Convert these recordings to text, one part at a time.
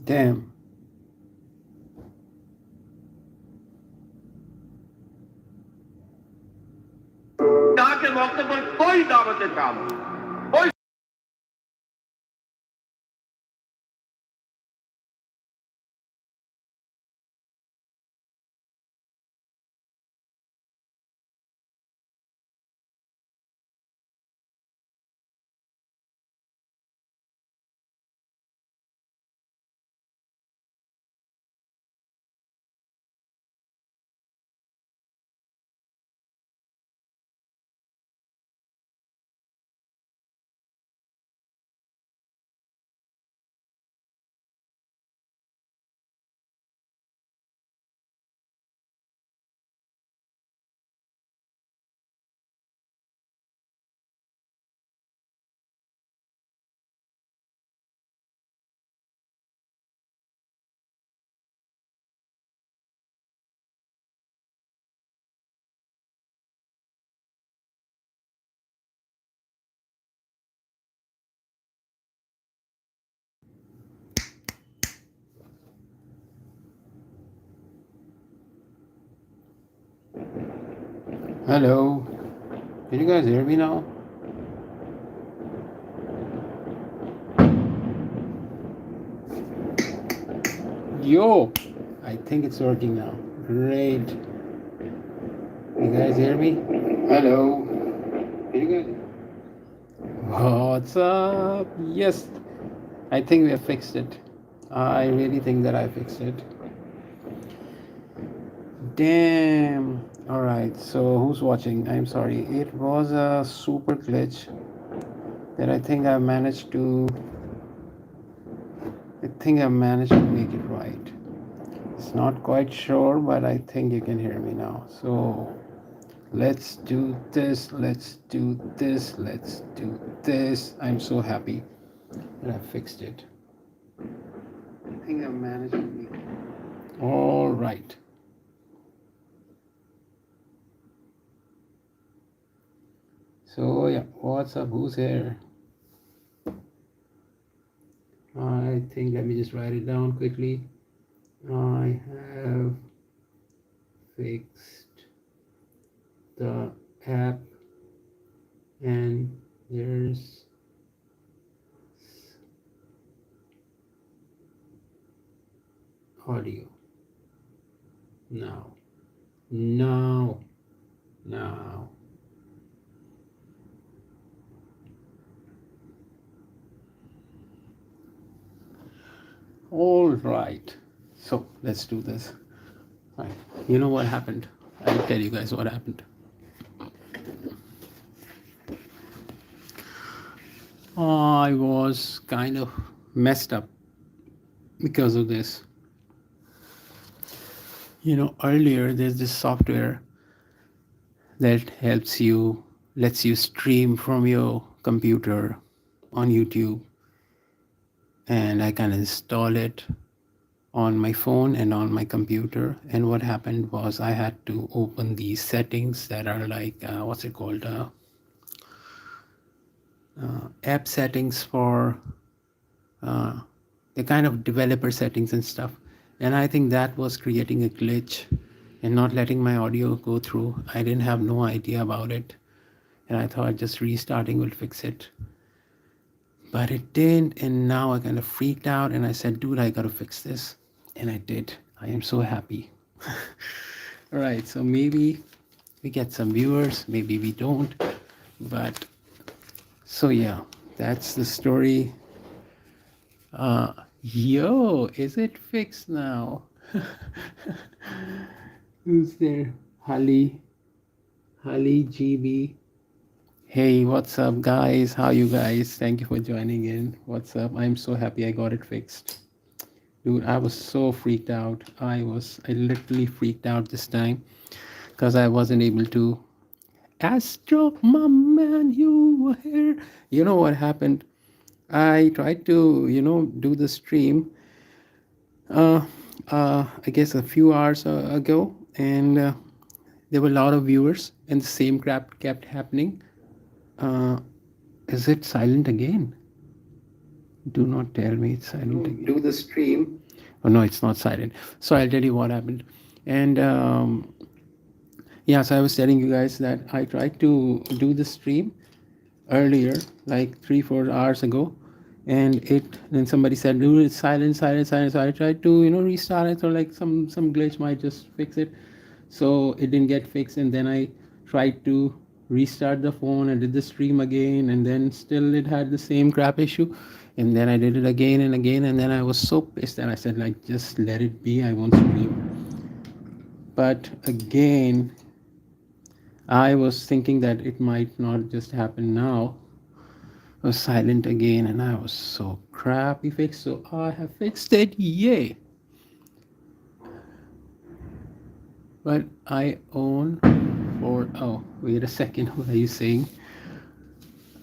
Damn. यहाँ के मौके पर कोई दावत काम कोई Hello. Can you guys hear me now? Yo! I think it's working now. Great. You guys hear me? Hello. Can you guys? What's up? Yes. I think we have fixed it. I really think that I fixed it. Damn. Alright, so who's watching? I'm sorry. It was a super glitch that I think I managed to make it right. It's not quite sure, but I think you can hear me now. So let's do this, let's do this, let's do this. I'm so happy that I fixed it. I think I managed to make it. All right. So yeah, what's up? Who's here? I think let me just write it down quickly. I have fixed the app and there's audio now. Now. All right. So let's do this. All right. You know what happened? I'll tell you guys what happened. I was kind of messed up because of this. Earlier there's this software that lets you stream from your computer on YouTube, and I can install it on my phone and on my computer. And what happened was I had to open these settings that are like what's it called, app settings for the kind of developer settings and stuff. And I think that was creating a glitch and not letting my audio go through. I didn't have no idea about it, and I thought just restarting will fix it, but it didn't. And now I kind of freaked out and I said, dude, I gotta fix this. And I did. I am so happy. All right, so maybe we get some viewers, maybe we don't, but so yeah, that's the story. Yo, is it fixed now? Who's there? Hali GB. Hey, what's up, guys? How you guys? Thank you for joining in. What's up? I'm so happy I got it fixed. Dude, I was so freaked out. I literally freaked out this time because I wasn't able to. Astro, my man, you were here. You know what happened? I tried to, do the stream, uh, I guess a few hours ago, and there were a lot of viewers, and the same crap kept happening. Uh, is it silent again? Do not tell me it's silent again. do the stream. Oh no, it's not silent. So I'll tell you what happened. And yeah, so I was telling you guys that I tried to do the stream earlier, like 3 4 hours ago, and it then somebody said, dude, it's silent, silent, silent. So I tried to restart it, or like some glitch might just fix it. So it didn't get fixed, and then I tried to restart the phone and did the stream again, and then still it had the same crap issue. And then I did it again and again, and then I was so pissed that I said, like, just let it be, I won't stream. But again, I was thinking that it might not just happen now. It was silent again, and I was so crappy fixed. So I have fixed it, yay! But I own four. Oh, wait a second. What are you saying?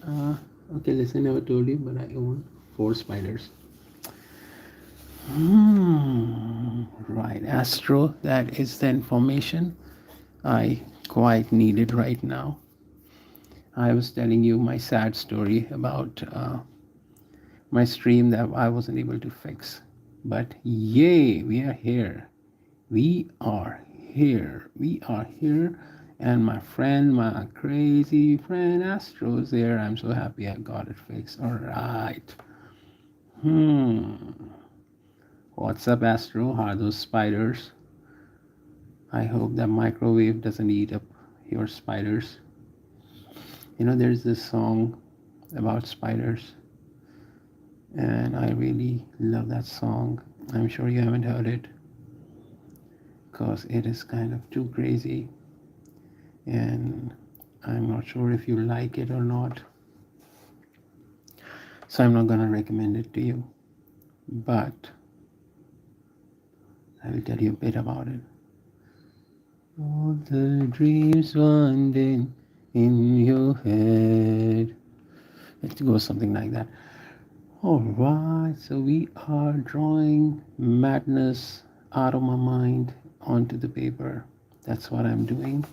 Uh, okay, listen. I never told you, but I own 4 spiders. Right, Astro. That is the information I quite needed right now. I was telling you my sad story about my stream that I wasn't able to fix. But yay, we are here. We are here. We are here. And my friend, my crazy friend Astro is there. I'm so happy I got it fixed. All right. What's up, Astro? How are those spiders? I hope that microwave doesn't eat up your spiders. There's this song about spiders, and I really love that song. I'm sure you haven't heard it because it is kind of too crazy, and I'm not sure if you like it or not. So I'm not going to recommend it to you, but I will tell you a bit about it. All the dreams one day in your head. It goes something like that. Alright, so we are drawing madness out of my mind onto the paper. That's what I'm doing.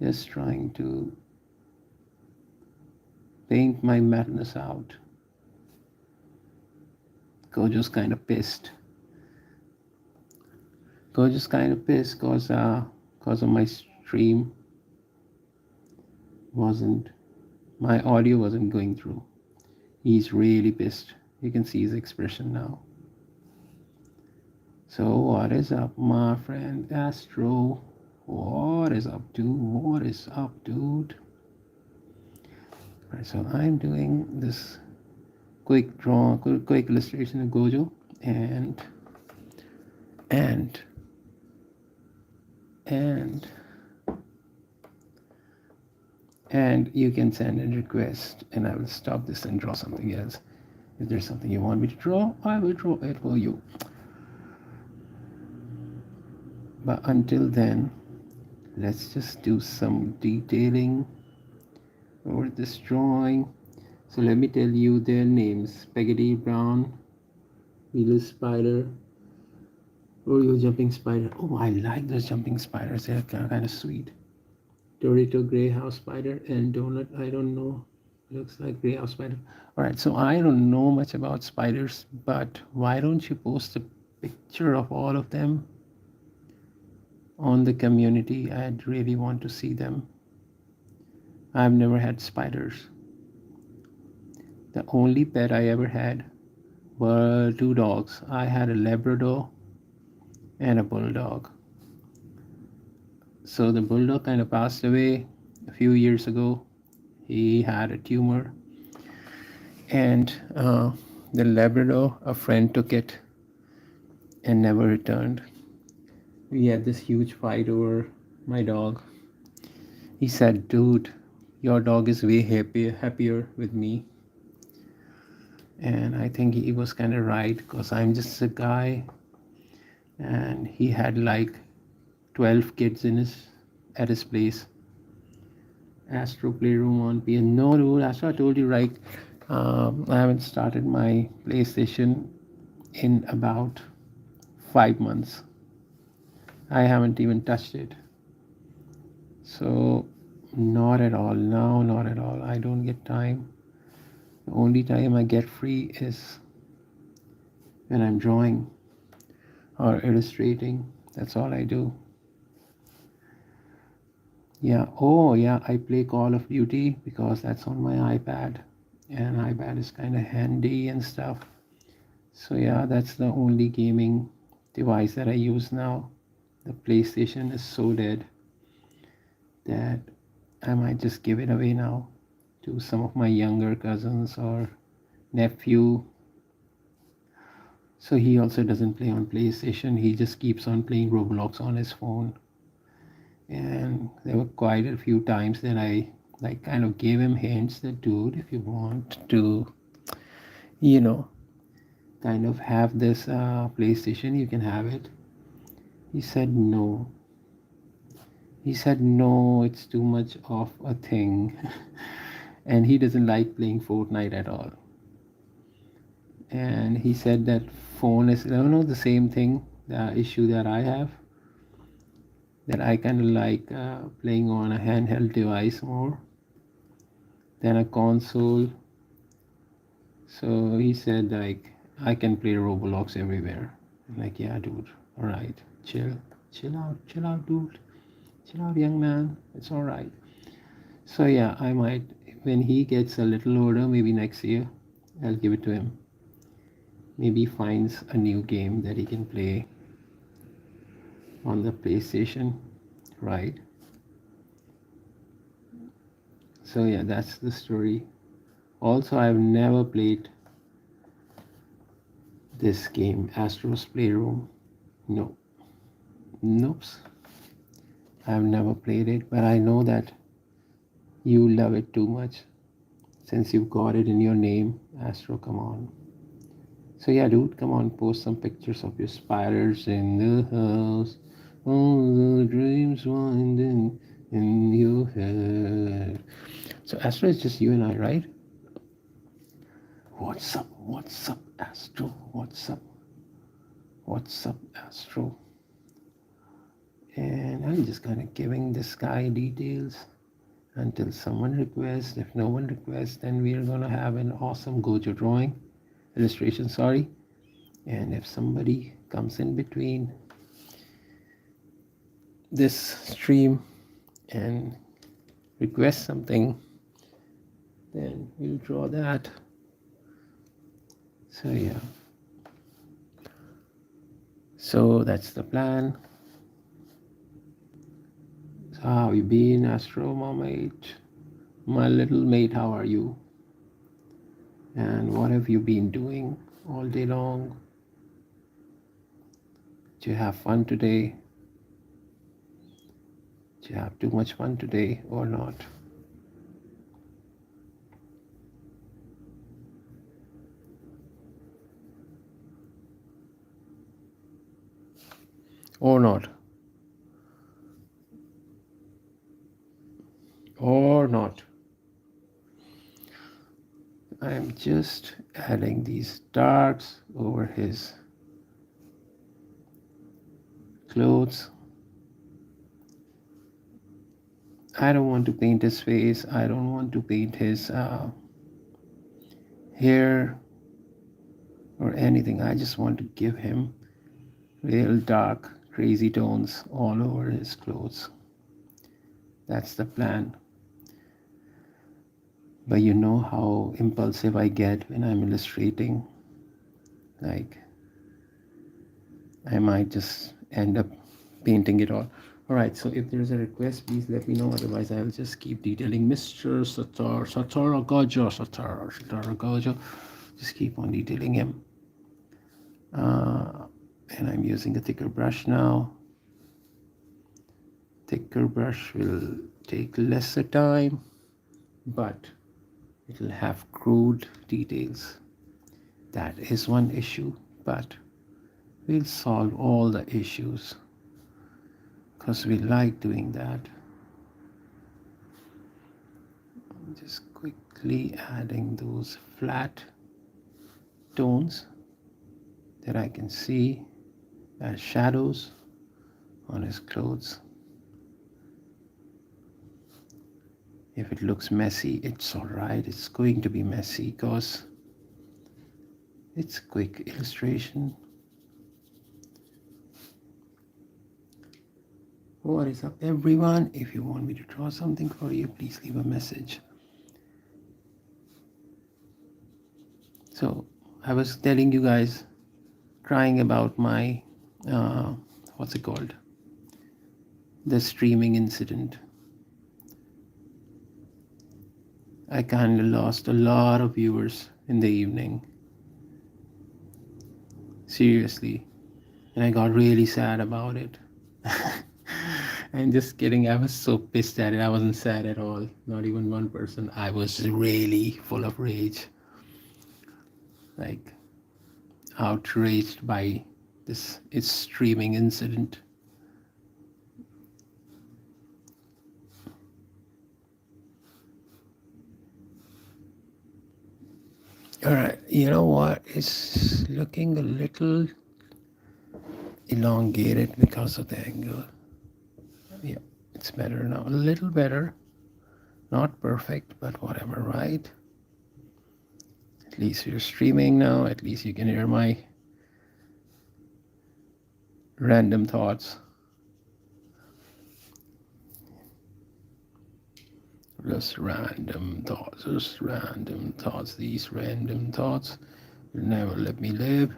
Just trying to paint my madness out. Gojo's kind of pissed. Gojo's kind of pissed because of my stream my audio wasn't going through. He's really pissed. You can see his expression now. So what is up, my friend Astro? What is up, dude? What is up, dude? Right, so I'm doing this quick illustration of Gojo, and you can send a request, and I will stop this and draw something else. If there's something you want me to draw, I will draw it for you. But until then, let's just do some detailing over this drawing. So let me tell you their names: Spaghetti Brown, Wheeler Spider, Oreo Jumping Spider. Oh, I like those jumping spiders. They're kind of sweet. Dorito Grey House Spider and Donut. I don't know. Looks like Grey House Spider. All right. So I don't know much about spiders, but why don't you post a picture of all of them on the community? I'd really want to see them. I've never had spiders. The only pet I ever had were 2 dogs. I had a Labrador and a bulldog. So the bulldog kind of passed away a few years ago. He had a tumor, and the Labrador, a friend took it and never returned. We had this huge fight over my dog. He said, dude, your dog is way happier with me. And I think he was kind of right, because I'm just a guy, and he had like 12 kids at his place. Astro Playroom on PS. No, dude, Astro, I told you, right? I haven't started my PlayStation in about 5 months. I haven't even touched it. So, not at all. No, not at all. I don't get time. The only time I get free is when I'm drawing or illustrating. That's all I do. Yeah. Oh, yeah. I play Call of Duty because that's on my iPad, and iPad is kind of handy and stuff. So yeah, that's the only gaming device that I use now. The PlayStation is so dead that I might just give it away now to some of my younger cousins or nephew. So he also doesn't play on PlayStation. He just keeps on playing Roblox on his phone. And there were quite a few times that I like kind of gave him hints that, dude, if you want to, you know, kind of have this PlayStation, you can have it. He said no. He said no, it's too much of a thing. And he doesn't like playing Fortnite at all. And he said that phone is, I don't know, the same thing, the issue that I have, that I kind of like playing on a handheld device more than a console. So he said like I can play Roblox everywhere. I'm like, yeah, dude, all right, chill out, dude, chill out, young man, it's all right. So yeah, I might, when he gets a little older, maybe next year, I'll give it to him. Maybe he finds a new game that he can play on the PlayStation, right? So yeah, that's the story. Also, I've never played this game, Astro's Playroom. No, nope. I've never played it, but I know that you love it too much since you've got it in your name, Astro. Come on. So yeah, dude, come on, post some pictures of your spiders in the house. All the dreams winding in your head. So Astro is just you and I, right? What's up? What's up, Astro? What's up? What's up, Astro? And I'm just kind of giving this guy details until someone requests. If no one requests, then we're gonna have an awesome Gojo drawing, illustration, sorry. And if somebody comes in between this stream and requests something, then we'll draw that. So yeah. So that's the plan. So how you been, Astro, my mate? My little mate, how are you? And what have you been doing all day long? Did you have fun today? Did you have too much fun today or not? Or not? Or not? I'm just adding these darks over his clothes. I don't want to paint his face. I don't want to paint his hair or anything. I just want to give him real dark, crazy tones all over his clothes. That's the plan. But you know how impulsive I get when I'm illustrating. Like, I might just end up painting it all. All right, so if there's a request, please let me know. Otherwise, I'll just keep detailing Mr. Satoru Gojo. Just keep on detailing him. And I'm using a thicker brush now. Thicker brush will take lesser time, but it'll have crude details. That is one issue, but we'll solve all the issues because we like doing that. I'm just quickly adding those flat tones that I can see as shadows on his clothes. If it looks messy, it's all right. It's going to be messy because it's quick illustration. What is up, everyone? If you want me to draw something for you, please leave a message. So I was telling you guys, crying about my what's it called, the streaming incident. I kind of lost a lot of viewers in the evening, seriously, and I got really sad about it. And just kidding, I was so pissed at it. I wasn't sad at all, not even 1%. I was really full of rage, like outraged by this its streaming incident. All right, you know what? It's looking a little elongated because of the angle. Yeah, it's better now, a little better. Not perfect, but whatever, right? At least you're streaming now. At least you can hear my random thoughts. Just random thoughts, just random thoughts. These random thoughts will never let me live.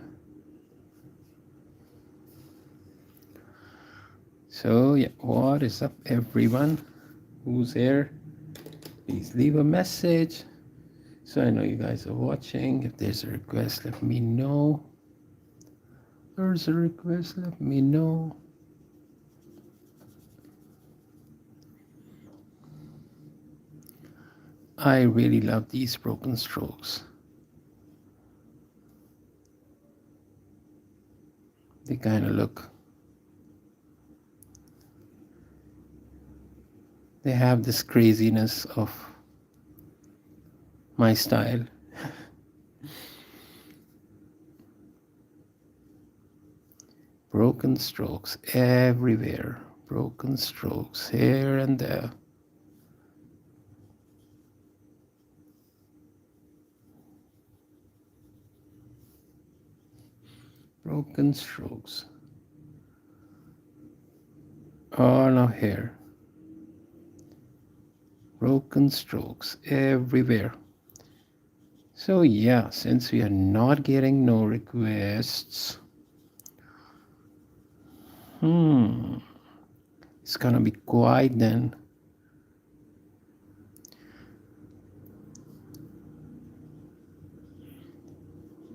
So yeah, what is up, everyone? Who's here? Please leave a message so I know you guys are watching. If there's a request, let me know. There's a request, let me know. I really love these broken strokes. They kind of look, they have this craziness of my style. Broken strokes everywhere. Broken strokes here and there. Broken strokes. All of here. Broken strokes everywhere. So yeah, since we are not getting no requests, it's gonna be quiet then.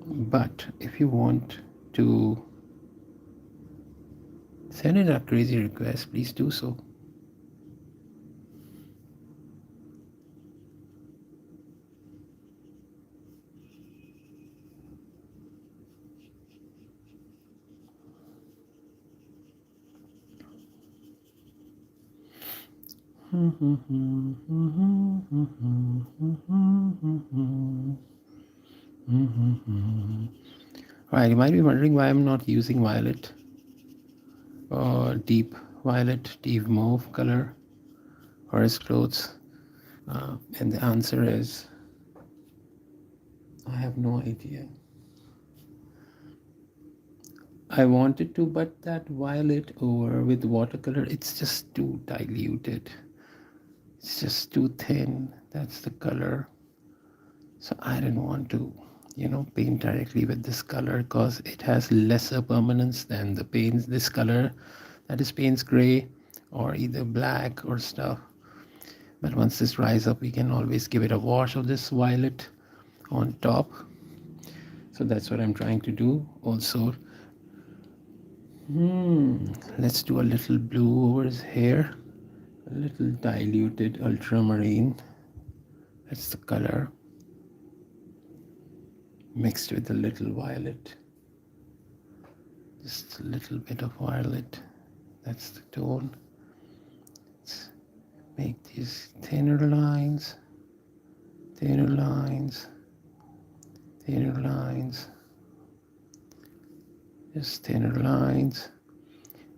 But if you want to send in a crazy request, please do so. Right, you might be wondering why I'm not using violet or deep violet, deep mauve color for his clothes. And the answer is, I have no idea. I wanted to, but that violet over with watercolor, it's just too diluted. It's just too thin. That's the color. So I didn't want to, paint directly with this color because it has lesser permanence than the paints, this color that is paints gray or either black or stuff. But once this dries up, we can always give it a wash of this violet on top. So that's what I'm trying to do. Also, let's do a little blue over his hair, a little diluted ultramarine. That's the color, mixed with a little violet. Just a little bit of violet. That's the tone. Let's make these thinner lines, thinner lines, thinner lines. Just thinner lines.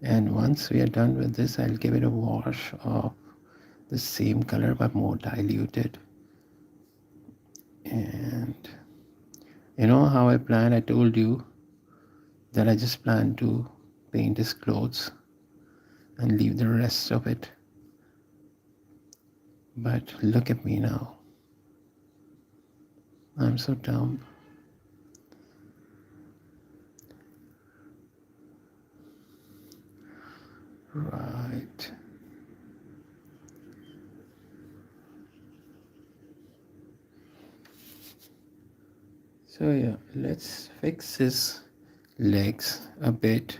And once we are done with this, I'll give it a wash of the same color but more diluted. And you know how I planned? I told you that I just plan to paint his clothes and leave the rest of it. But look at me now. I'm so dumb. Right. So yeah, let's fix his legs a bit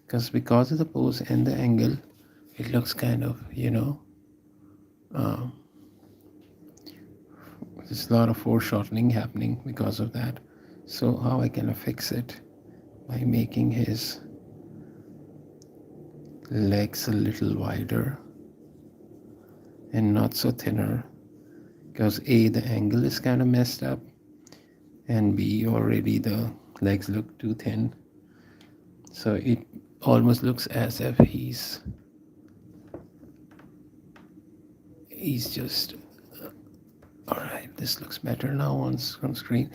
because of the pose and the angle, it looks kind of, um, there's a lot of foreshortening happening because of that. So how I can fix it? By making his legs a little wider and not so thinner, because A, the angle is kind of messed up, and B, already the legs look too thin. So it almost looks as if he's just all right. This looks better now on screen.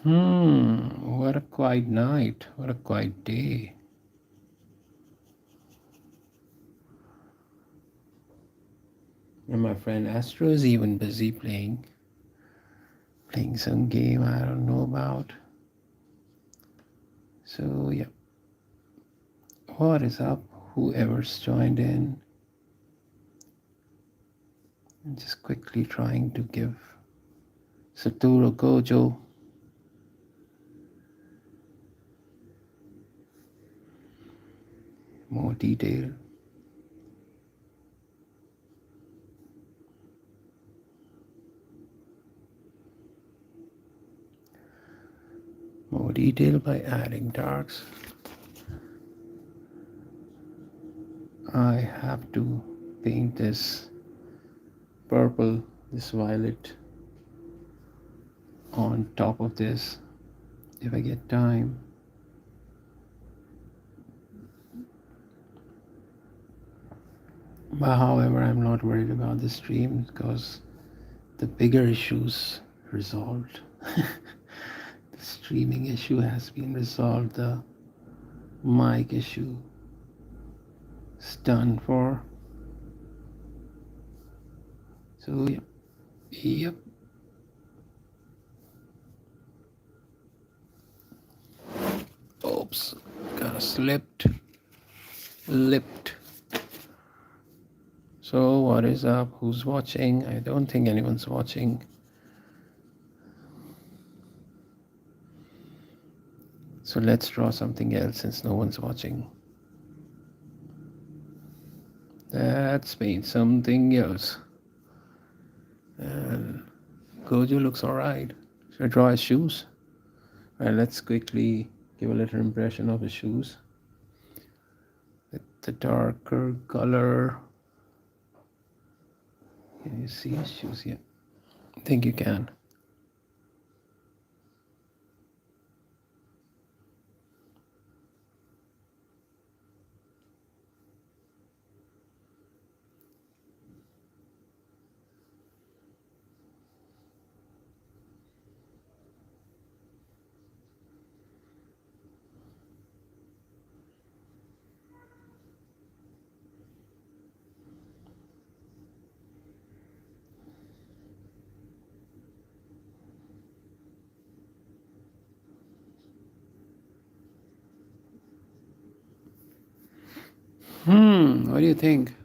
What a quiet night. What a quiet day. And my friend Astro is even busy playing some game I don't know about. So yeah. What is up? Whoever's joined in. I'm just quickly trying to give Satoru Gojo more detail. More detail by adding darks. I have to paint this purple, this violet on top of this if I get time. But however, I'm not worried about the stream because the bigger issues resolved. The streaming issue has been resolved. The mic issue is done for. So yep. Oops, kind of lipped. So what is up? Who's watching? I don't think anyone's watching. So let's draw something else since no one's watching. Let's paint something else. And Gojo looks alright. Should I draw his shoes? Alright, let's quickly give a little impression of his shoes. With the darker color. Can you see his shoes? Yeah, I think you can. What do you think?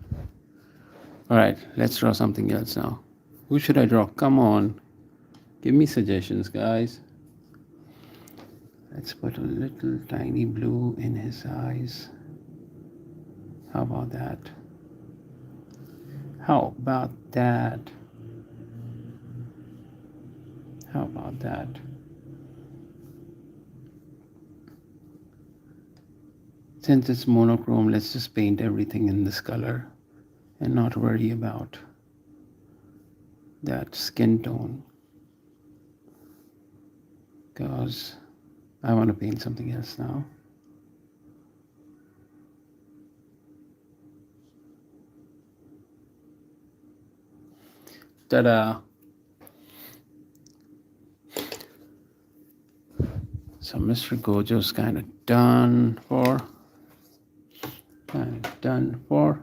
All right, let's draw something else now. Who should I draw? Come on, give me suggestions, guys. Let's put a little tiny blue in his eyes. How about that? How about that? How about that? Since it's monochrome, let's just paint everything in this color and not worry about that skin tone, because I want to paint something else now. Ta-da! So Mr. Gojo's kind of done for. Kind of done for.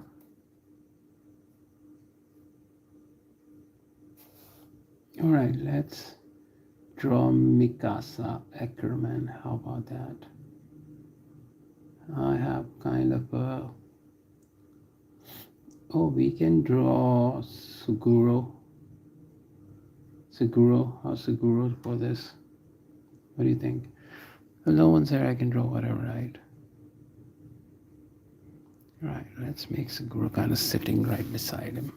All right, let's draw Mikasa Ackerman. How about that? I have kind of a... Oh, we can draw Suguru. How's Suguru for this? What do you think? Well, no one's there, I can draw whatever, right? Right, let's make Suguru kind of sitting right beside him.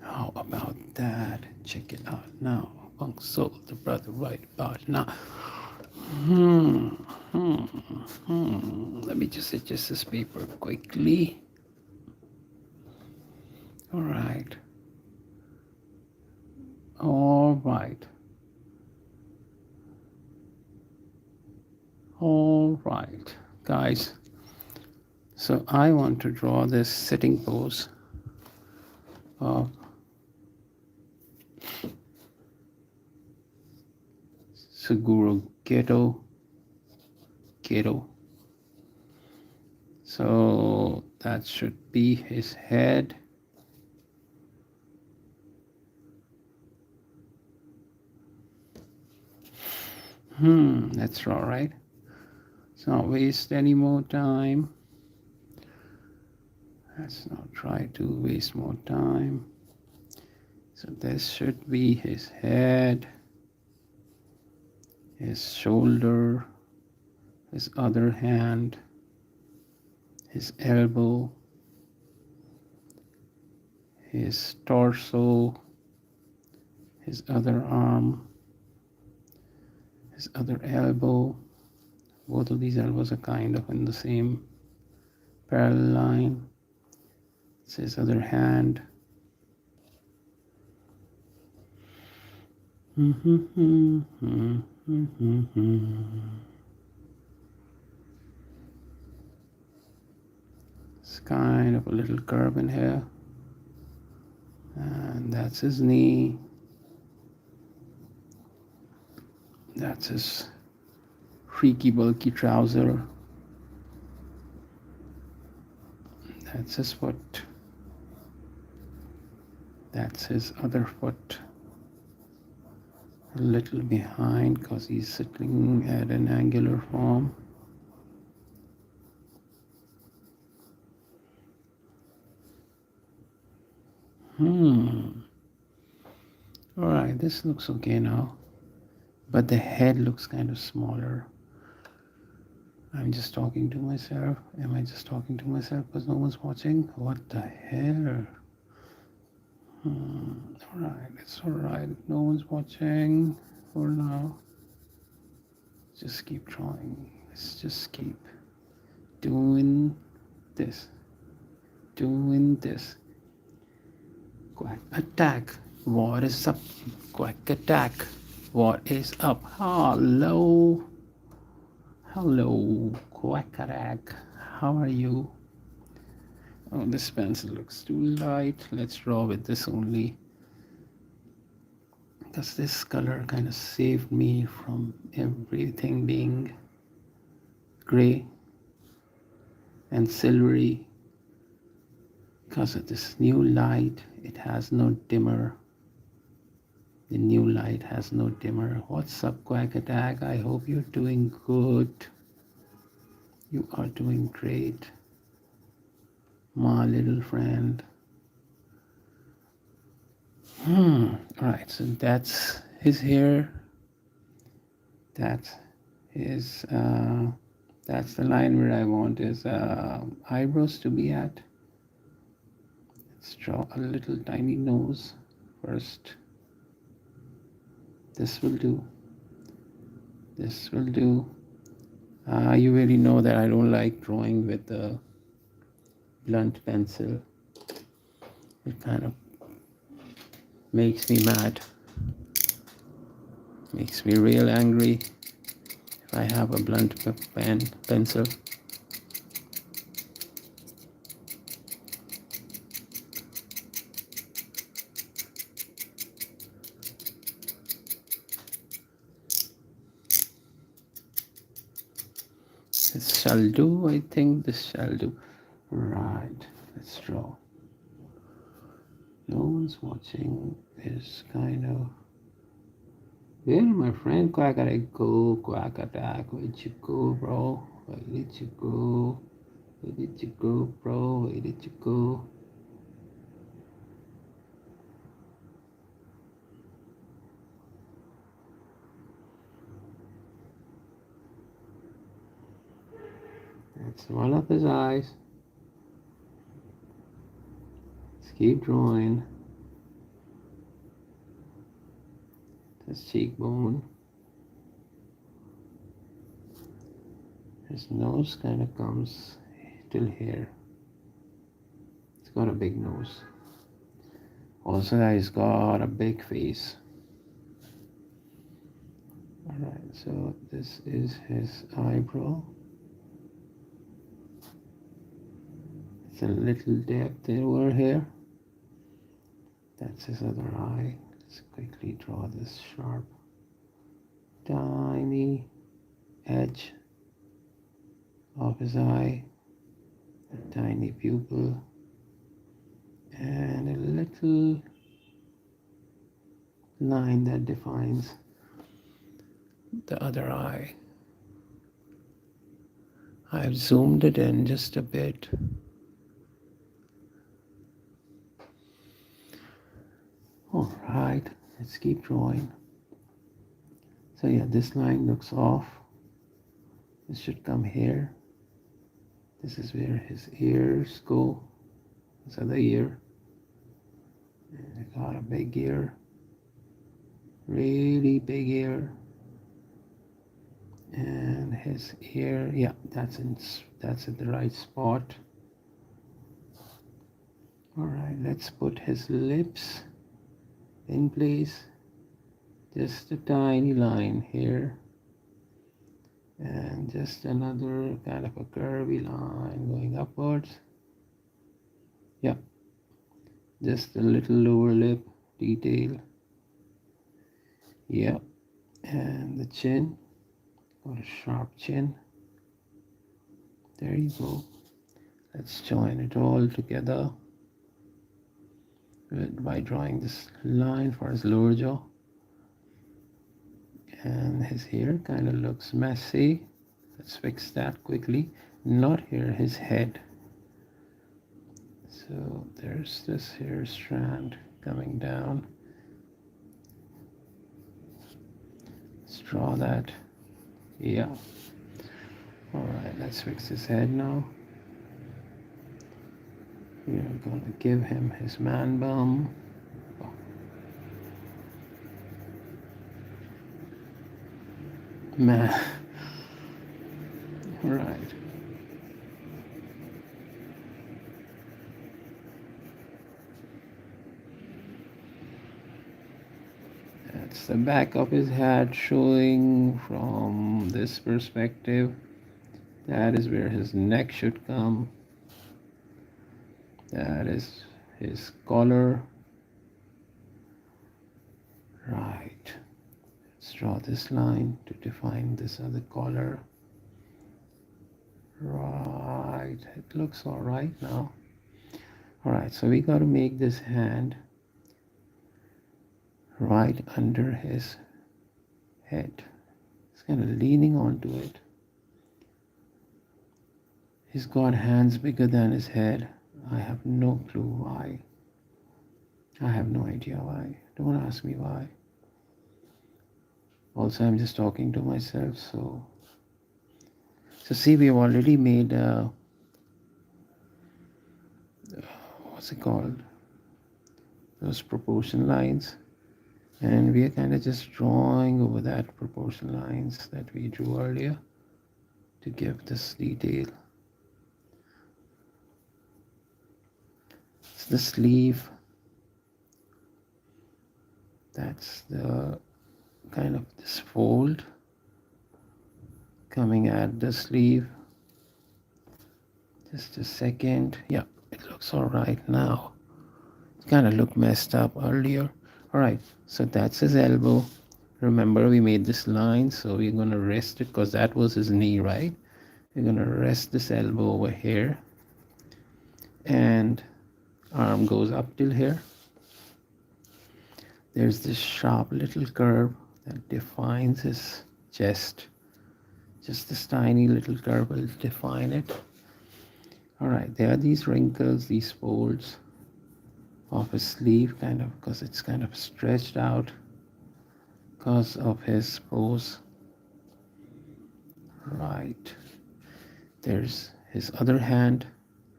How about that? Check it out now. Punk Soul, the brother, right about now. Let me just adjust this paper quickly. All right. All right. All right, guys. So I want to draw this sitting pose of Suguru Geto. So that should be his head. That's all right. Let's not waste any more time. Let's not try to waste more time. So this should be his head, his shoulder, his other hand, his elbow, his torso, his other arm, his other elbow. Both of these elbows are kind of in the same parallel line. It's his other hand. It's kind of a little curve in here. And that's his knee. That's his freaky bulky trouser. That's his foot. That's his other foot. A little behind because he's sitting at an angular form. All right, this looks okay now, but the head looks kind of smaller. I'm just talking to myself. Am I just talking to myself because no one's watching? What the hell? All right, it's all right. No one's watching for now. Just keep trying. Let's just keep doing this. Quack attack. What is up? Quack attack. What is up? Hello, quack attack. How are you? Oh, this pencil looks too light. Let's draw with this only, because this color kind of saved me from everything being gray and silvery. Because of this new light, it has no dimmer. The new light has no dimmer. What's up, Quack Attack? I hope you're doing good. You are doing great. my little friend. Alright, so that's his hair. That's his that's the line where I want his eyebrows to be at. Let's draw a little tiny nose first. This will do. This will do. You already know that I don't like drawing with a blunt pencil. It kind of makes me mad. Makes me real angry if I have a blunt pencil. This shall do, I think this shall do. Right, let's draw. No one's watching this kind of. Where my friend Quack gotta go? Quack attack, where'd you go, bro? Where did you go? Where did you go, bro? Where did you go? That's one of his eyes. Let's keep drawing. His cheekbone. His nose kind of comes till here. He's got a big nose. Also, he's got a big face. Alright, so this is his eyebrow. It's a little depth over here. That's his other eye. Let's quickly draw this sharp, tiny edge of his eye, a tiny pupil, and a little line that defines the other eye. I've zoomed it in just a bit. All right, let's keep drawing. So yeah, this line looks off. This should come here. This is where his ears go. This other ear. And I got a big ear. Really big ear. And his ear, yeah, that's at the right spot. All right, let's put his lips in place. Just a tiny line here. And just another kind of a curvy line going upwards. Yep. Just a little lower lip detail. Yep. And the chin. Got a sharp chin. There you go. Let's join it all together by drawing this line for his lower jaw. And his hair kind of looks messy. Let's fix that quickly. Not here, his head. So there's this hair strand coming down. Let's draw that. Yeah. All right, let's fix his head now. We're going to give him his man bum. Oh. Man. Right. That's the back of his head showing from this perspective. That is where his neck should come. That is his collar. Right. Let's draw this line to define this other collar. Right. It looks all right now. All right. So we got to make this hand right under his head. He's kind of leaning onto it. He's got hands bigger than his head. I have no clue why. I have no idea why. Don't ask me why. Also, I'm just talking to myself. So see, we've already made what's it called? Those proportion lines, and we are kind of just drawing over that proportion lines that we drew earlier to give this detail. It's the sleeve. That's the kind of this fold coming at the sleeve. Just a second. Yeah, it looks all right now. It kind of looked messed up earlier. All right, so that's his elbow. Remember, we made this line, so we're going to rest it because that was his knee, right? We're going to rest this elbow over here, and arm goes up till here. There's this sharp little curve that defines his chest. Just this tiny little curve will define it. All right, there are these wrinkles, these folds of his sleeve, kind of, because it's kind of stretched out because of his pose. Right, there's his other hand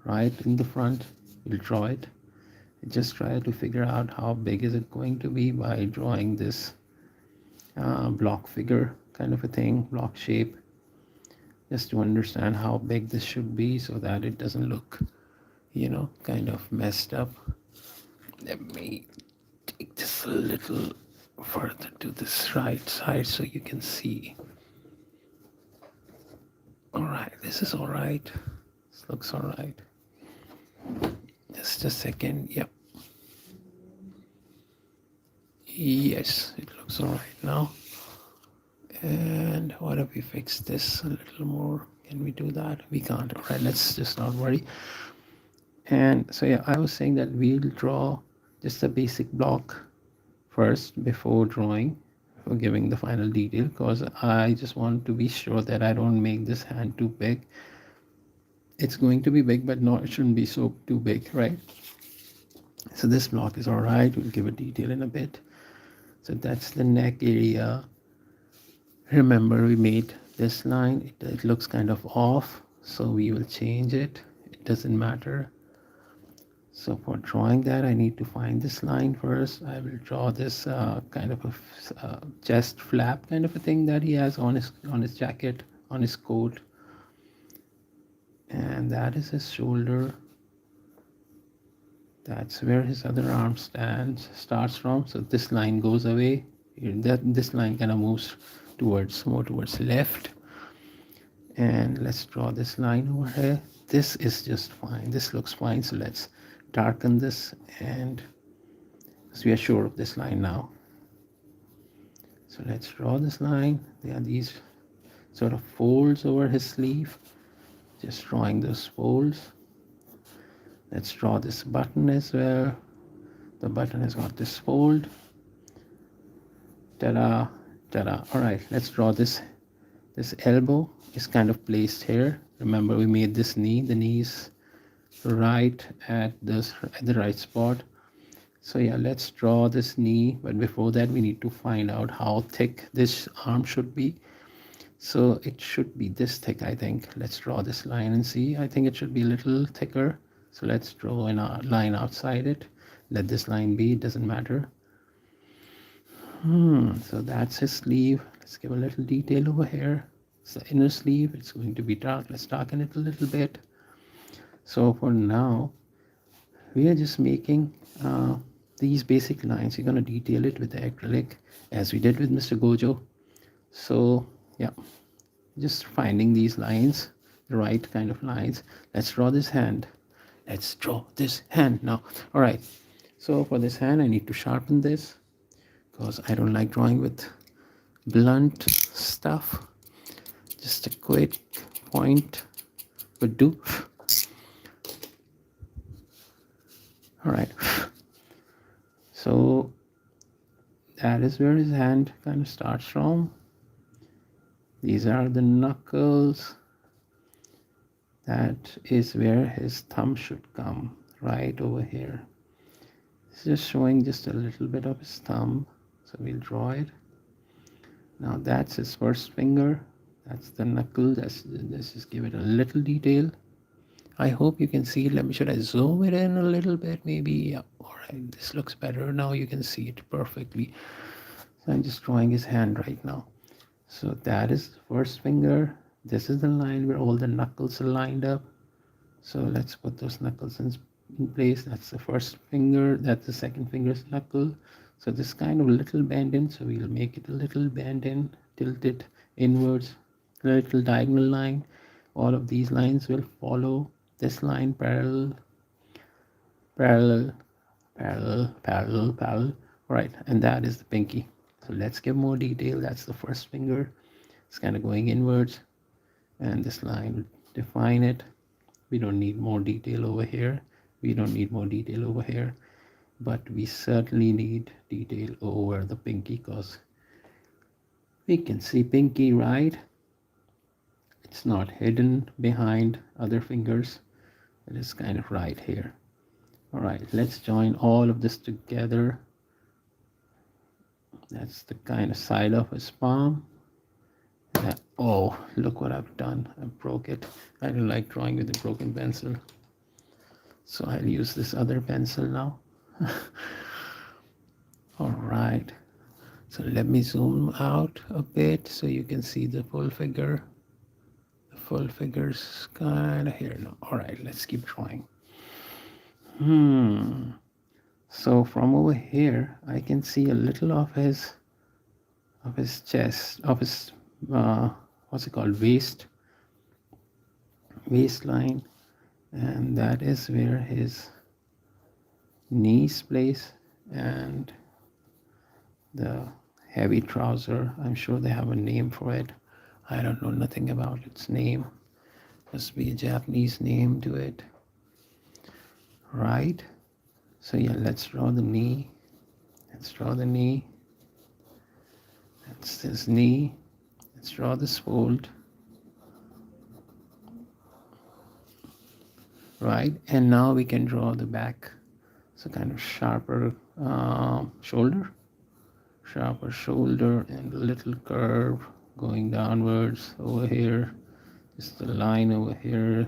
right in the front. We'll draw it. Just try to figure out how big is it going to be by drawing this block figure kind of a thing, block shape, just to understand how big this should be so that it doesn't look, kind of messed up. Let me take this a little further to this right side so you can see. All right, this is all right. This looks all right. Just a second. Yep. Yes, it looks all right now. And what if we fix this a little more? Can we do that? We can't. All right, let's just not worry. And so yeah, I was saying that we'll draw just a basic block first before drawing, before giving the final detail, because I just want to be sure that I don't make this hand too big. It's going to be big, but no, it shouldn't be so too big, right? So this block is all right. We'll give a detail in a bit. So that's the neck area. Remember, we made this line. It looks kind of off, so we will change it. It doesn't matter. So for drawing that, I need to find this line first. I will draw this kind of a chest flap kind of a thing that he has on his jacket, on his coat. And that is his shoulder. That's where his other arm starts from. So this line goes away. This line kind of moves more towards left. And let's draw this line over here. This is just fine. This looks fine. So let's darken this, and so we are sure of this line now. So let's draw this line. There are these sort of folds over his sleeve. Just drawing those folds. Let's draw this button as well. The button has got this fold. Ta-da, ta-da. All right, let's draw this. This elbow is kind of placed here. Remember, we made this knee. The knee is right at the right spot. So yeah, let's draw this knee, but before that we need to find out how thick this arm should be. So it should be this thick, I think. Let's draw this line and see. I think it should be a little thicker. So let's draw a line outside it. Let this line be, it doesn't matter. So that's his sleeve. Let's give a little detail over here. It's the inner sleeve. It's going to be dark. Let's darken it a little bit. So for now, we are just making these basic lines. We're going to detail it with the acrylic as we did with Mr. Gojo. So yeah, just finding these lines, the right kind of lines. Let's draw this hand. Let's draw this hand now. All right, so for this hand, I need to sharpen this because I don't like drawing with blunt stuff. Just a quick point would do. All right, so that is where his hand kind of starts from. These are the knuckles. That is where his thumb should come, right over here. It's just showing just a little bit of his thumb. So we'll draw it. Now that's his first finger. That's the knuckle. Let's just give it a little detail. I hope you can see it. Should I zoom it in a little bit? Maybe. Yeah. All right. This looks better. Now you can see it perfectly. So I'm just drawing his hand right now. So that is the first finger. This is the line where all the knuckles are lined up. So let's put those knuckles in place. That's the first finger. That's the second finger's knuckle. So this kind of little bend in. So we'll make it a little bend in, tilt it inwards, a little diagonal line. All of these lines will follow this line parallel, parallel, parallel, parallel, parallel. Right, and that is the pinky. So let's give more detail. That's the first finger. It's kind of going inwards, and this line will define it. We don't need more detail over here. We don't need more detail over here, but we certainly need detail over the pinky because we can see pinky, right? It's not hidden behind other fingers. It is kind of right here. All right, let's join all of this together. That's the kind of side of his palm. Oh, look what I've done. I broke it. I don't like drawing with a broken pencil. So I'll use this other pencil now. All right. So let me zoom out a bit so you can see the full figure. The full figure's kind of here now. All right, let's keep drawing. So from over here, I can see a little of his chest, of his what's it called, waistline, and that is where his knees place, and the heavy trouser. I'm sure they have a name for it. I don't know nothing about its name. Must be a Japanese name to it, right? So yeah, let's draw the knee. Let's draw the knee. That's his knee. Let's draw this fold. Right, and now we can draw the back. So kind of sharper shoulder and a little curve going downwards over here. Just a line over here.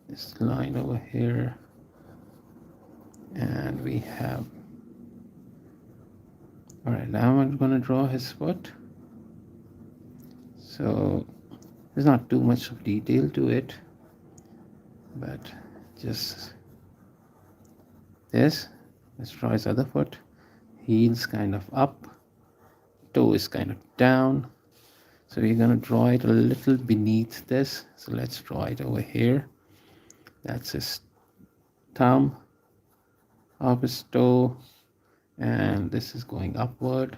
This line over here. And we have, all right, now I'm going to draw his foot. So there's not too much of detail to it, but just this. Let's draw his other foot. Heel's kind of up, toe is kind of down. So we're going to draw it a little beneath this. So let's draw it over here. That's his thumb, up his toe, and this is going upward.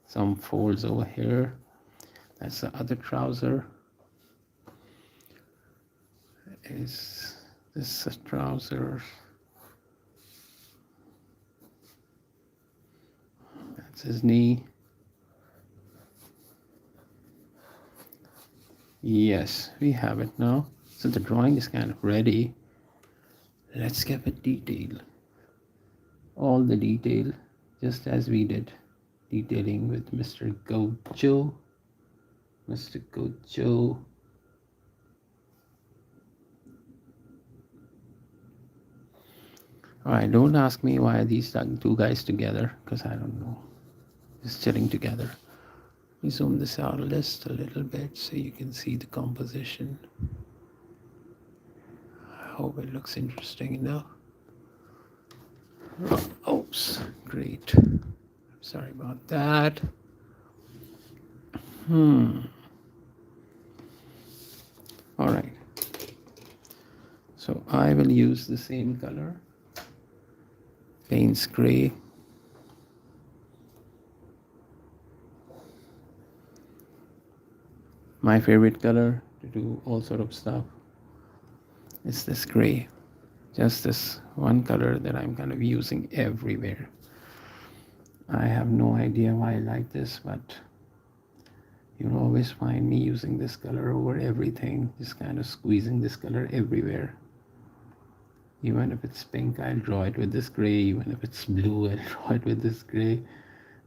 Some folds over here. That's the other trouser. Is this a trouser? That's his knee. Yes, we have it now. So the drawing is kind of ready. Let's give it detail. All the detail, just as we did detailing with Mr. Gojo. Mr. Gojo. Alright, don't ask me why these two guys together, because I don't know. Just chilling together. Let me zoom this out just a little bit so you can see the composition. I hope it looks interesting enough. Oops, great. Sorry about that. Alright. So I will use the same color. Payne's gray. My favorite color to do all sort of stuff is this gray. Just this one color that I'm kind of using everywhere. I have no idea why I like this, but You'll always find me using this color over everything, just kind of squeezing this color everywhere. Even if it's pink, I'll draw it with this gray. Even if it's blue, I'll draw it with this gray.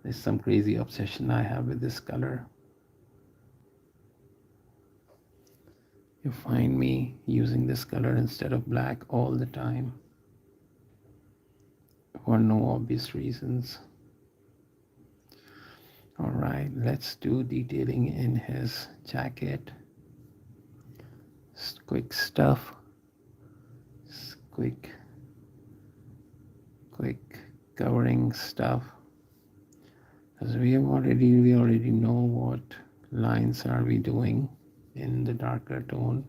There's some crazy obsession I have with this color. You find me using this color instead of black all the time for no obvious reasons. All right, let's do detailing in his jacket. Just quick stuff. Just quick covering stuff. Because we already know what lines are we doing in the darker tone.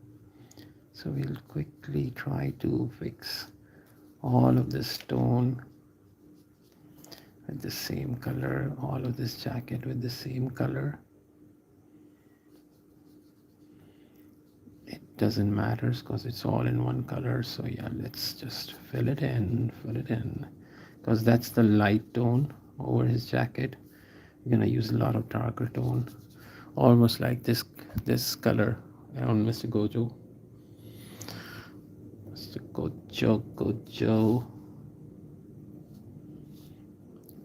So we'll quickly try to fix all of this tone with the same color, all of this jacket with the same color. It doesn't matter because it's all in one color. So yeah, let's just fill it in, because that's the light tone over his jacket. We're gonna use a lot of darker tone, almost like this color on Mr. Gojo. Mr. Gojo.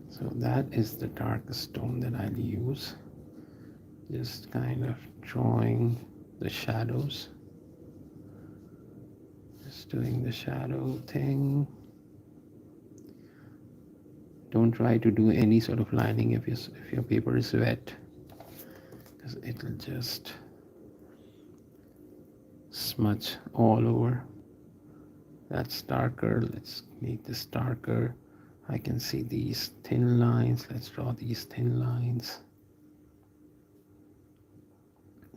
So that is the darkest tone that I'll use. Just kind of drawing the shadows. Just doing the shadow thing. Don't try to do any sort of lining if your paper is wet, because it'll just smudge all over. That's darker. Let's make this darker. I can see these thin lines. Let's draw these thin lines.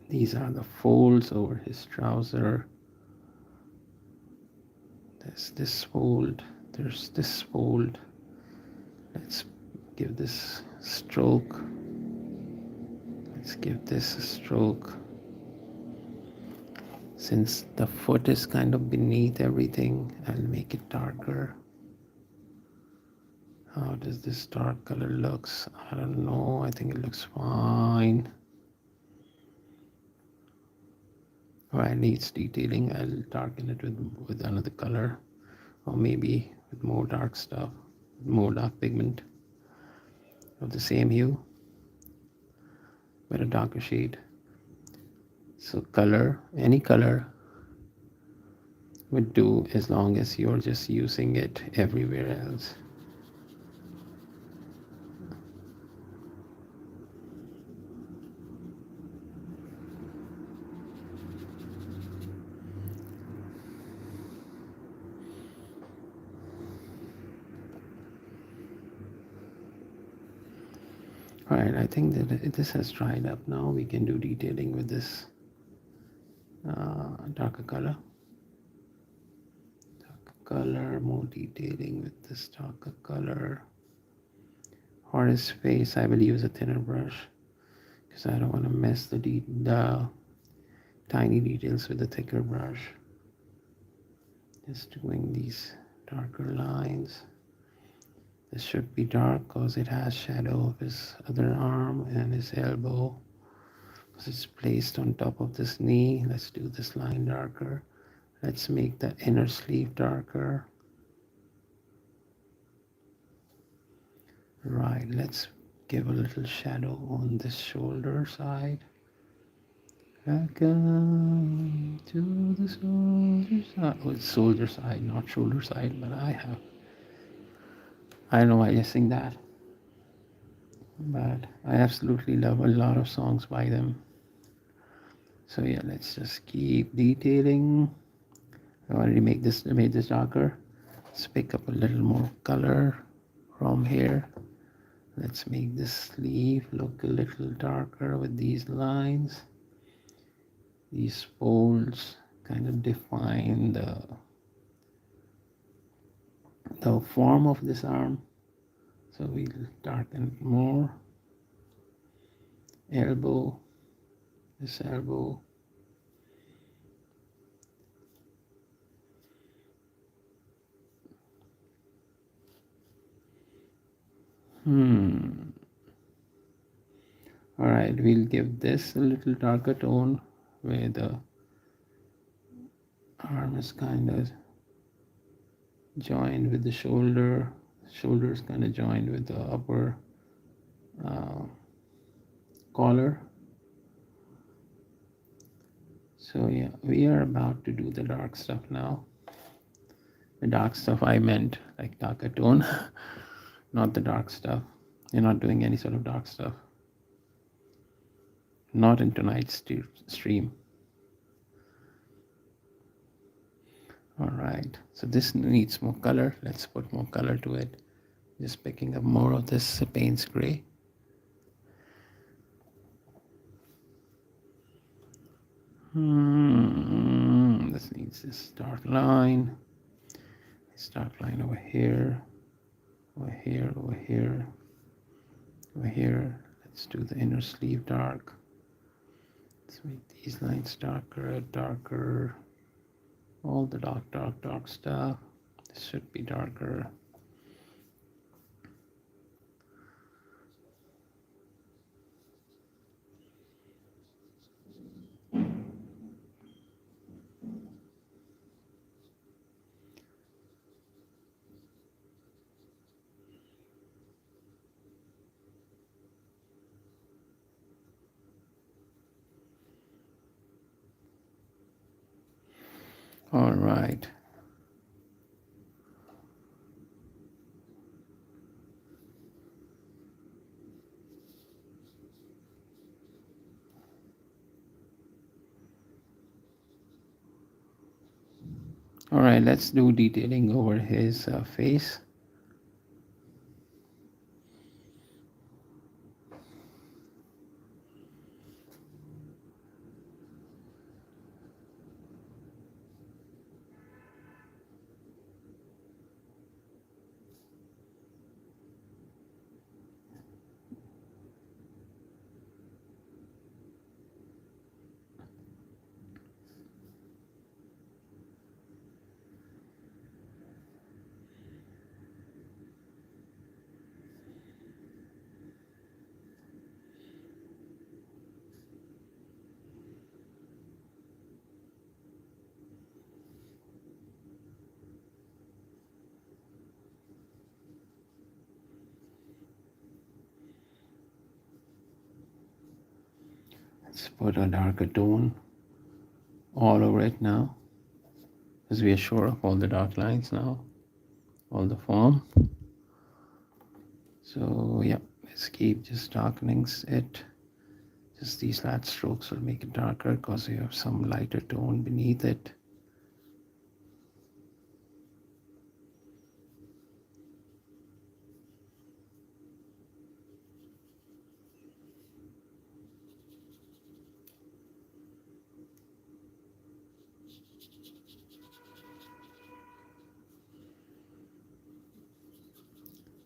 These are the folds over his trouser. There's this fold. There's this fold. Let's give this stroke. Let's give this a stroke. Since the foot is kind of beneath everything, I'll make it darker. How does this dark color looks? I don't know. I think it looks fine. Or it needs detailing. I'll darken it with another color, or maybe with more dark stuff, more dark pigment of the same hue, but a darker shade. So color, any color would do as long as you're just using it everywhere else. All right, I think that this has dried up now. We can do detailing with this darker color. More detailing with this darker color. For his face, I will use a thinner brush because I don't want to mess the tiny details with a thicker brush. Just doing these darker lines. This should be dark because it has shadow of his other arm and his elbow, because it's placed on top of this knee. Let's do this line darker. Let's make the inner sleeve darker. Right, let's give a little shadow on this shoulder side. Welcome to the soldier side. Oh, it's soldier side, not shoulder side, but I don't know why I sing that, but I absolutely love a lot of songs by them. So yeah, let's just keep detailing. I already made this darker. Let's pick up a little more color from here. Let's make this sleeve look a little darker with these lines. These folds kind of define the form of this arm. So we'll darken it more. Elbow, this elbow. All right, right, we'll give this a little darker tone where the arm is kind of joined with the shoulder. Shoulder is kind of joined with the upper uh, collar. So yeah, we are about to do the dark stuff now. The dark stuff I meant like darker tone, not the dark stuff. You're not doing any sort of dark stuff. Not in tonight's stream. All right, so this needs more color. Let's put more color to it. Just picking up more of this Payne's gray. This needs this dark line. This dark line over here, over here, over here, over here. Let's do the inner sleeve dark. Let's make these lines darker, darker. All the dark, dark, dark stuff. This should be darker. All right. All right, let's do detailing over his face. Let's put a darker tone all over it now, because we are sure of all the dark lines now, all the form. So yeah, let's keep just darkening it. Just these flat strokes will make it darker because you have some lighter tone beneath it.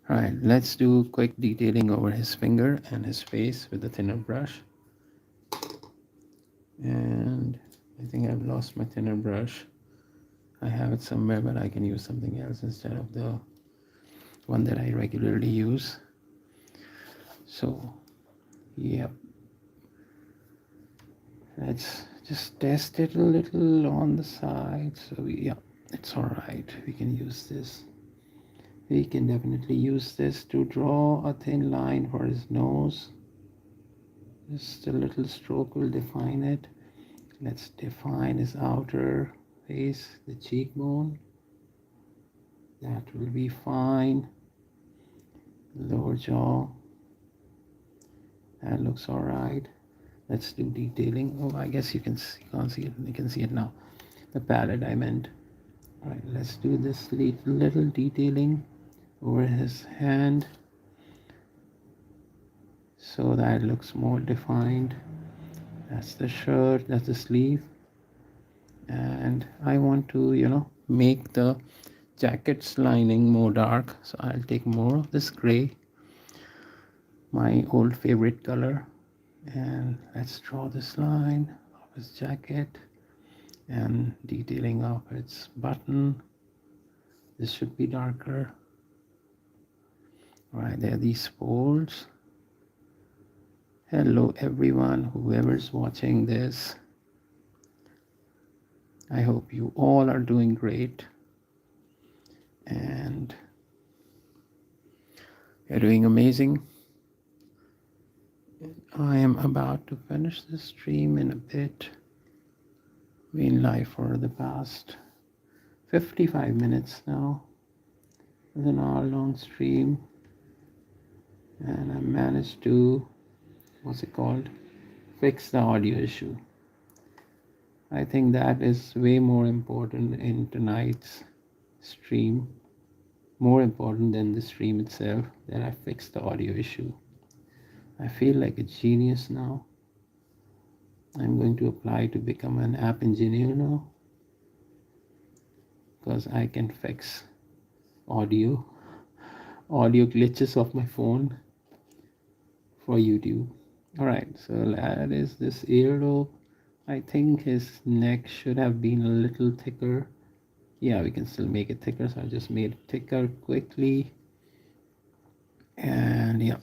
All right, let's do quick detailing over his finger and his face with a thinner brush. And I think I've lost my thinner brush. I have it somewhere, but I can use something else instead of the one that I regularly use. So, yep. Let's just test it a little on the side. So, yeah, it's all right. We can use this. We can definitely use this to draw a thin line for his nose. Just a little stroke will define it. Let's define his outer face, the cheekbone. That will be fine. Lower jaw. That looks all right. Let's do detailing. Oh, I guess you can't see it. You can see it now. The palette I meant. All right, let's do this little detailing over his hand so that it looks more defined. That's the shirt, that's the sleeve. And I want to, make the jacket's lining more dark. So I'll take more of this gray, my old favorite color. And let's draw this line of his jacket and detailing of its button. This should be darker. All right, there are these folds. Hello, everyone, whoever's watching this. I hope you all are doing great and you're doing amazing. I am about to finish this stream in a bit. Been live for the past 55 minutes now. It's an hour-long stream, and I managed to, what's it called, fix the audio issue. I think that is way more important in tonight's stream, more important than the stream itself, that I fixed the audio issue. I feel like a genius now. I'm going to apply to become an app engineer now because I can fix audio glitches of my phone for YouTube. All right, so that is this earlobe. I think his neck should have been a little thicker. Yeah, we can still make it thicker, so I just made it thicker quickly. And yeah,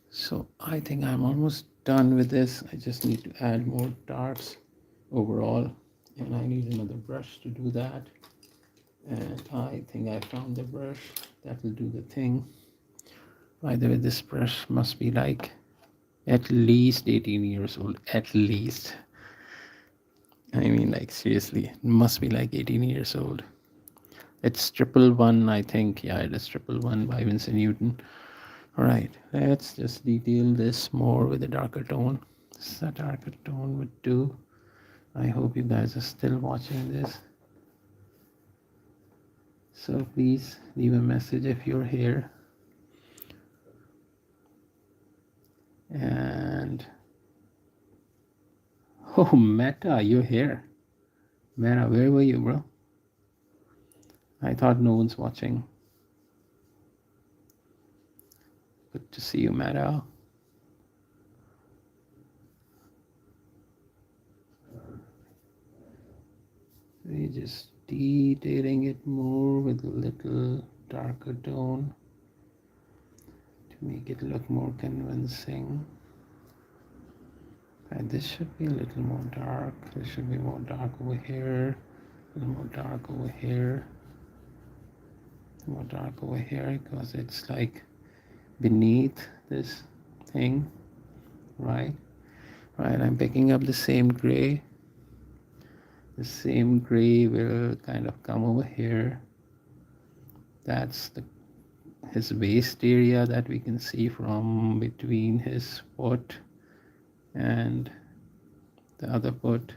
so I think I'm almost done with this. I just need to add more darks overall, and I need another brush to do that. And I think I found the brush that will do the thing. By the way, this brush must be like at least 18 years old, at least. I mean, like, seriously, it must be like 18 years old. It's 111, I think. Yeah, it is 111 by Vincent Newton. All right, let's just detail this more with a darker tone. A darker tone would do. I hope you guys are still watching this. So please leave a message if you're here. And oh, Meta, you're here. Meta, where were you, bro? I thought no one's watching. Good to see you, Meta. We're just detailing it more with a little darker tone to make it look more convincing. And this should be a little more dark. This should be more dark over here. A little more dark over here. More dark over here because it's like beneath this thing, right? Right, I'm picking up the same gray. The same gray will kind of come over here. That's his waist area that we can see from between his foot and the other foot.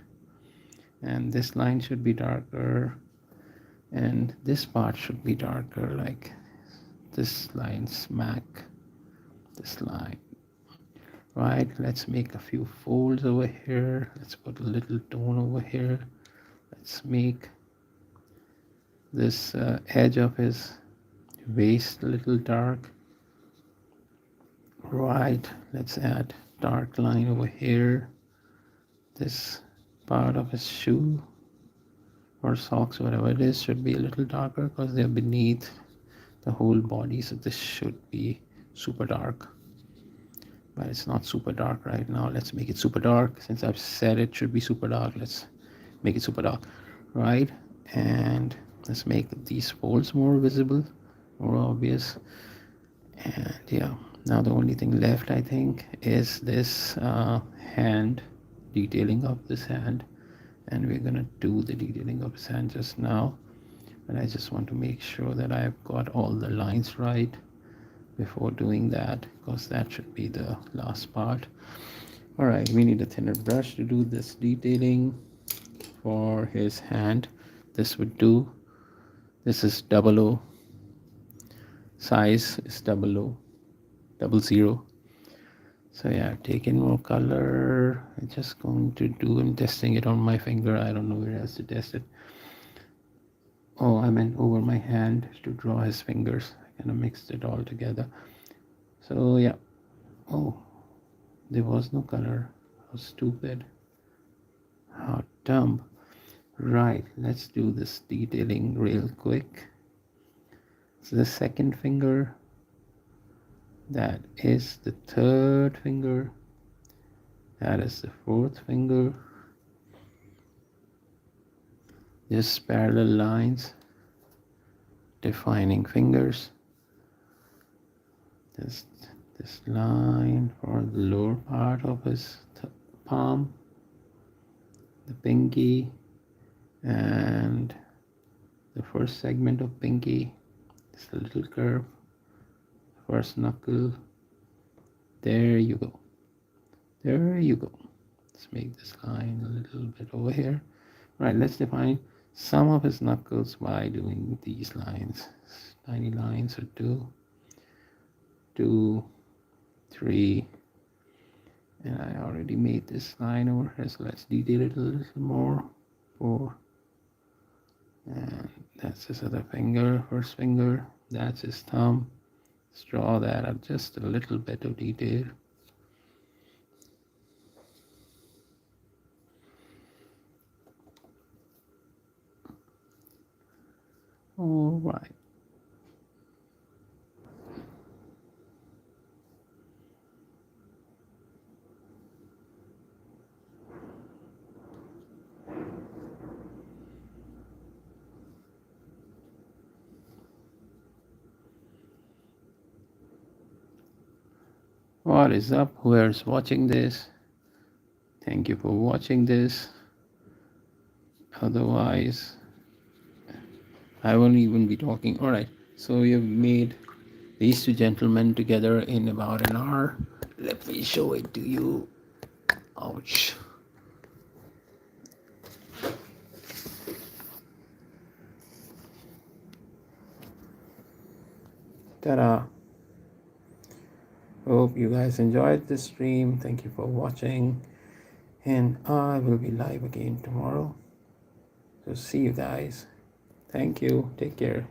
And this line should be darker, and this part should be darker, like this line smack this line. Right, let's make a few folds over here. Let's put a little tone over here. Let's make this edge of his waist a little dark. Right, let's add dark line over here. This part of his shoe or socks, whatever it is, should be a little darker because they're beneath the whole body. So this should be super dark, but it's not super dark right now. Let's make it super dark. Since I've said it should be super dark, let's make it super dark. Right, and let's make these folds more visible, more obvious. And yeah, now the only thing left, I think, is this hand, detailing of this hand. And we're gonna do the detailing of his hand just now, but I just want to make sure that I've got all the lines right before doing that, because that should be the last part. All right, we need a thinner brush to do this detailing for his hand. This would do. This is 00. Size is 00. So yeah, I've taken more color. I'm just going to do, I'm testing it on my finger. I don't know where else to test it. Oh, I meant over my hand to draw his fingers. I kind of mixed it all together. So yeah. Oh, there was no color. How stupid. How dumb. Right, let's do this detailing real quick. So the second finger, That is the third finger. That is the fourth finger. Just parallel lines defining fingers. Just this line for the lower part of his palm, the pinky, and the first segment of pinky. Just a little curve. First knuckle. There you go. There you go. Let's make this line a little bit over here. All right, let's define some of his knuckles by doing these lines. Tiny lines or two, three, and I already made this line over here, so let's detail it a little more. Four, and that's his other finger, first finger, that's his thumb. Let's draw that up just a little bit of detail. All right. What is up? Whoever's watching this, thank you for watching this. Otherwise, I won't even be talking. All right, so we have made these two gentlemen together in about an hour. Let me show it to you. Ouch. Ta-da. Hope you guys enjoyed this stream. Thank you for watching. And I will be live again tomorrow. So see you guys. Thank you. Take care.